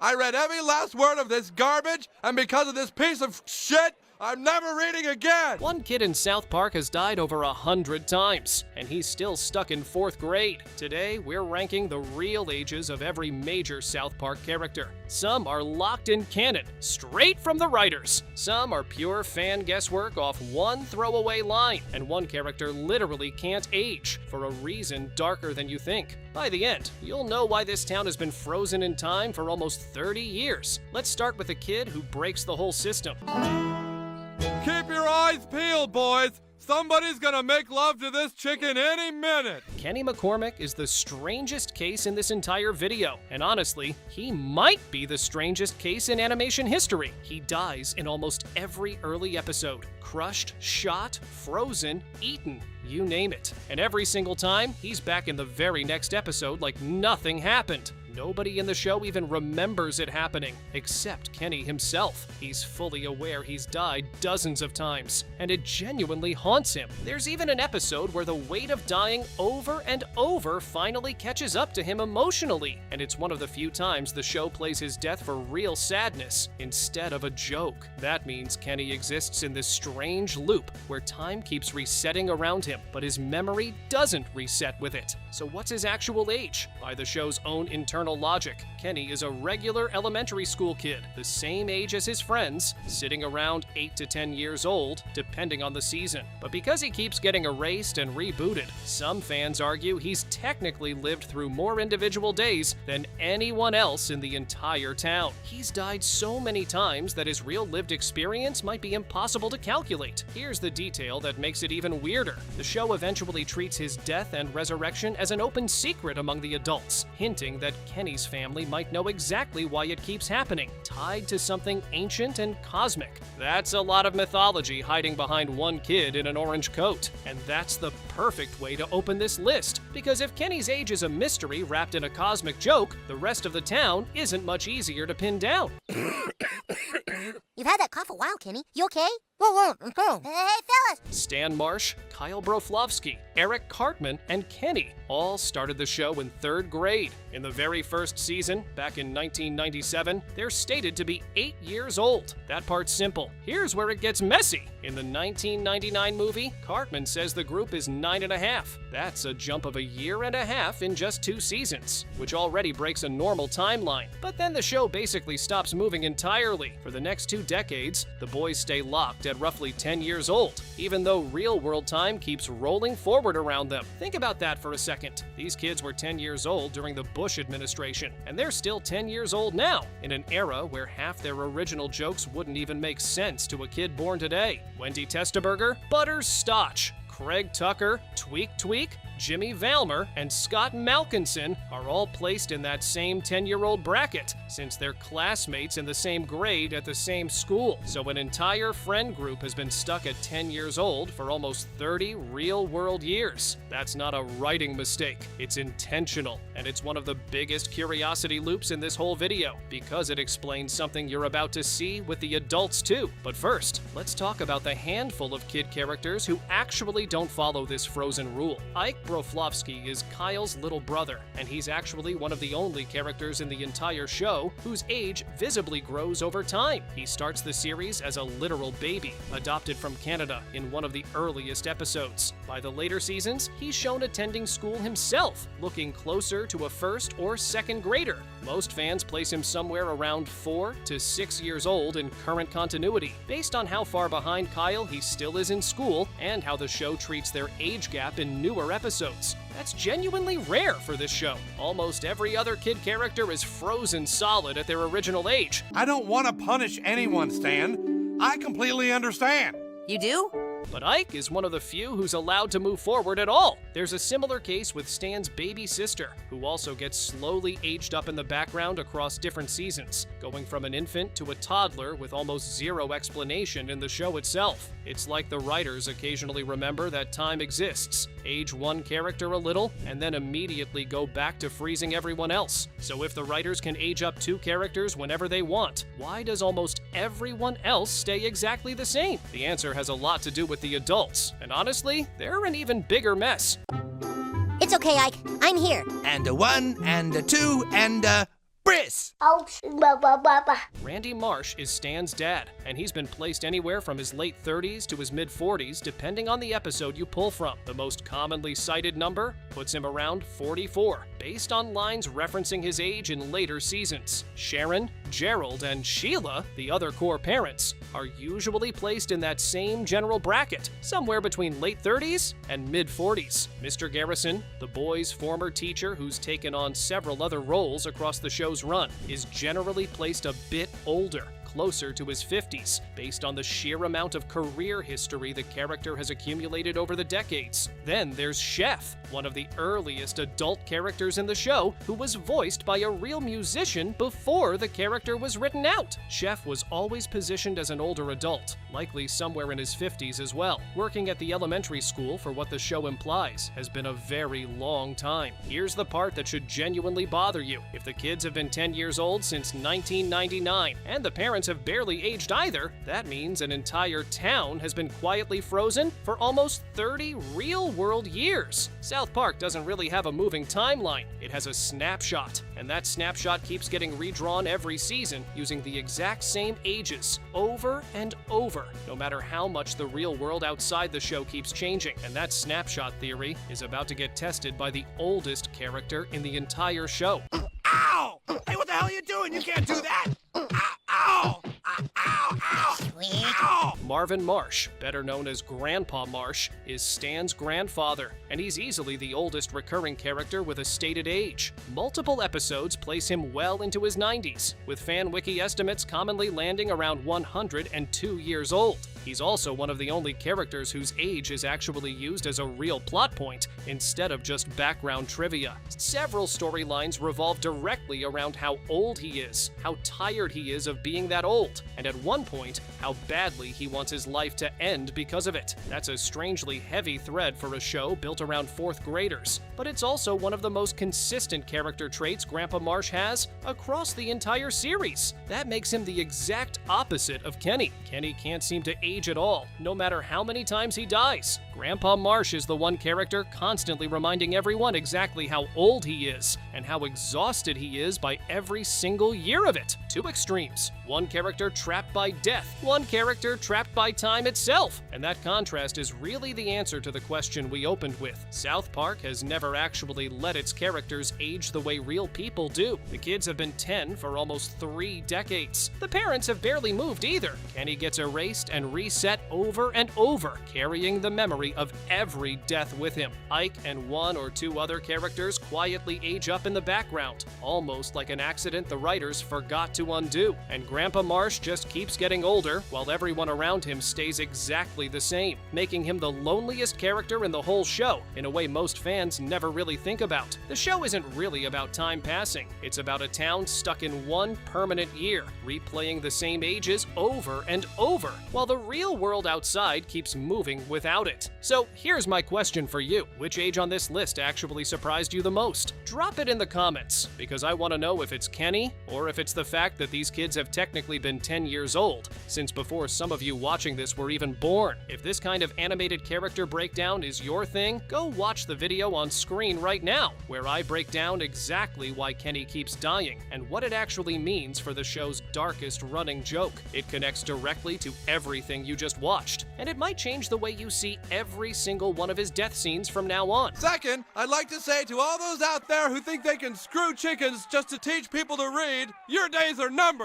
I read every last word of this garbage, and because of this piece of shit, I'm never reading again! One kid in South Park has died over 100 times, and he's still stuck in 4th grade. Today, we're ranking the real ages of every major South Park character. Some are locked in canon, straight from the writers. Some are pure fan guesswork off one throwaway line, and one character literally can't age, for a reason darker than you think. By the end, you'll know why this town has been frozen in time for almost 30 years. Let's start with the kid who breaks the whole system. Keep your eyes peeled, boys! Somebody's gonna make love to this chicken any minute! Kenny McCormick is the strangest case in this entire video, and honestly, he might be the strangest case in animation history. He dies in almost every early episode. Crushed, shot, frozen, eaten, you name it. And every single time, he's back in the very next episode like nothing happened. Nobody in the show even remembers it happening, except Kenny himself. He's fully aware he's died dozens of times, and it genuinely haunts him. There's even an episode where the weight of dying over and over finally catches up to him emotionally, and it's one of the few times the show plays his death for real sadness instead of a joke. That means Kenny exists in this strange loop where time keeps resetting around him, but his memory doesn't reset with it. So what's his actual age? By the show's own internal logic, Kenny is a regular elementary school kid, the same age as his friends, sitting around 8 to 10 years old, depending on the season. But because he keeps getting erased and rebooted, some fans argue he's technically lived through more individual days than anyone else in the entire town. He's died so many times that his real lived experience might be impossible to calculate. Here's the detail that makes it even weirder. The show eventually treats his death and resurrection as an open secret among the adults, hinting that Kenny's family might know exactly why it keeps happening, tied to something ancient and cosmic. That's a lot of mythology hiding behind one kid in an orange coat. And that's the perfect way to open this list, because if Kenny's age is a mystery wrapped in a cosmic joke, the rest of the town isn't much easier to pin down. You've had that cough a while, Kenny. You okay? Whoa. Hey, fellas! Stan Marsh, Kyle Broflovsky, Eric Cartman, and Kenny all started the show in 3rd grade. In the very first season, back in 1997, they're stated to be 8 years old. That part's simple. Here's where it gets messy. In the 1999 movie, Cartman says the group is 9.5. That's a jump of a year and a half in just 2 seasons, which already breaks a normal timeline. But then the show basically stops moving entirely. For the next 2 decades, the boys stay locked at roughly 10 years old, even though real-world time keeps rolling forward around them. Think about that for a second. These kids were 10 years old during the Bush administration, and they're still 10 years old now, in an era where half their original jokes wouldn't even make sense to a kid born today. Wendy Testaberger, Butters Stotch, Craig Tucker, Tweak, Jimmy Valmer, and Scott Malkinson are all placed in that same 10-year-old bracket, since they're classmates in the same grade at the same school. So an entire friend group has been stuck at 10 years old for almost 30 real-world years. That's not a writing mistake, it's intentional, and it's one of the biggest curiosity loops in this whole video, because it explains something you're about to see with the adults too. But first, let's talk about the handful of kid characters who actually don't follow this frozen rule. Ike Broflovsky is Kyle's little brother, and he's actually one of the only characters in the entire show whose age visibly grows over time. He starts the series as a literal baby, adopted from Canada in one of the earliest episodes. By the later seasons, he's shown attending school himself, looking closer to a 1st or 2nd grader. Most fans place him somewhere around 4 to 6 years old in current continuity, based on how far behind Kyle he still is in school and how the show treats their age gap in newer episodes. That's genuinely rare for this show. Almost every other kid character is frozen solid at their original age. I don't want to punish anyone, Stan. I completely understand. You do? But Ike is one of the few who's allowed to move forward at all. There's a similar case with Stan's baby sister, who also gets slowly aged up in the background across different seasons, going from an infant to a toddler with almost zero explanation in the show itself. It's like the writers occasionally remember that time exists, age one character a little, and then immediately go back to freezing everyone else. So if the writers can age up 2 characters whenever they want, why does almost everyone else stay exactly the same? The answer has a lot to do with the adults, and honestly, they're an even bigger mess. It's okay, Ike. I'm here. And a 1, and a 2, and a bridge. this? Ouch. Randy Marsh is Stan's dad, and he's been placed anywhere from his late 30s to his mid-40s, depending on the episode you pull from. The most commonly cited number puts him around 44, based on lines referencing his age in later seasons. Sharon, Gerald, and Sheila, the other core parents, are usually placed in that same general bracket, somewhere between late 30s and mid-40s. Mr. Garrison, the boys' former teacher who's taken on several other roles across the show's run, is generally placed a bit older, closer to his 50s, based on the sheer amount of career history the character has accumulated over the decades. Then there's Chef, one of the earliest adult characters in the show, who was voiced by a real musician before the character was written out. Chef was always positioned as an older adult, likely somewhere in his 50s as well. Working at the elementary school for what the show implies has been a very long time. Here's the part that should genuinely bother you. If the kids have been 10 years old since 1999, and the parents have barely aged either, that means an entire town has been quietly frozen for almost 30 real-world years. South Park doesn't really have a moving timeline. It has a snapshot, and that snapshot keeps getting redrawn every season using the exact same ages over and over, no matter how much the real world outside the show keeps changing. And that snapshot theory is about to get tested by the oldest character in the entire show. Ow! Hey, what the hell are you doing? You can't do that! Ow! Ow! Ow! Ow! Ow! Marvin Marsh, better known as Grandpa Marsh, is Stan's grandfather, and he's easily the oldest recurring character with a stated age. Multiple episodes place him well into his 90s, with fan wiki estimates commonly landing around 102 years old. He's also one of the only characters whose age is actually used as a real plot point, instead of just background trivia. Several storylines revolve directly around how old he is, how tired he is of being that old, and at one point, how badly he wants his life to end because of it. That's a strangely heavy thread for a show built around 4th graders, but it's also one of the most consistent character traits Grandpa Marsh has across the entire series. That makes him the exact opposite of Kenny. Kenny can't seem to age at all, no matter how many times he dies. Grandpa Marsh is the one character constantly reminding everyone exactly how old he is, and how exhausted he is by every single year of it. Two extremes. One character trapped by death, one character trapped by time itself. And that contrast is really the answer to the question we opened with. South Park has never actually let its characters age the way real people do. The kids have been 10 for almost 3 decades. The parents have barely moved either. Kenny gets erased and reset over and over, carrying the memory of every death with him. Ike and 1 or 2 other characters quietly age up in the background, almost like an accident the writers forgot to undo. And Grandpa Marsh just keeps getting older, while everyone around him stays exactly the same, making him the loneliest character in the whole show, in a way most fans never really think about. The show isn't really about time passing. It's about a town stuck in one permanent year, replaying the same ages over and over, while the real world outside keeps moving without it. So here's my question for you. Which age on this list actually surprised you the most? Drop it in the comments, because I want to know if it's Kenny, or if it's the fact that these kids have technically been 10 years old, since before some of you watching this were even born. If this kind of animated character breakdown is your thing, go watch the video on screen right now, where I break down exactly why Kenny keeps dying, and what it actually means for the show's darkest running joke. It connects directly to everything you just watched, and it might change the way you see every single one of his death scenes from now on. Second, I'd like to say to all those out there who think they can screw chickens just to teach people to read, your days are numbered.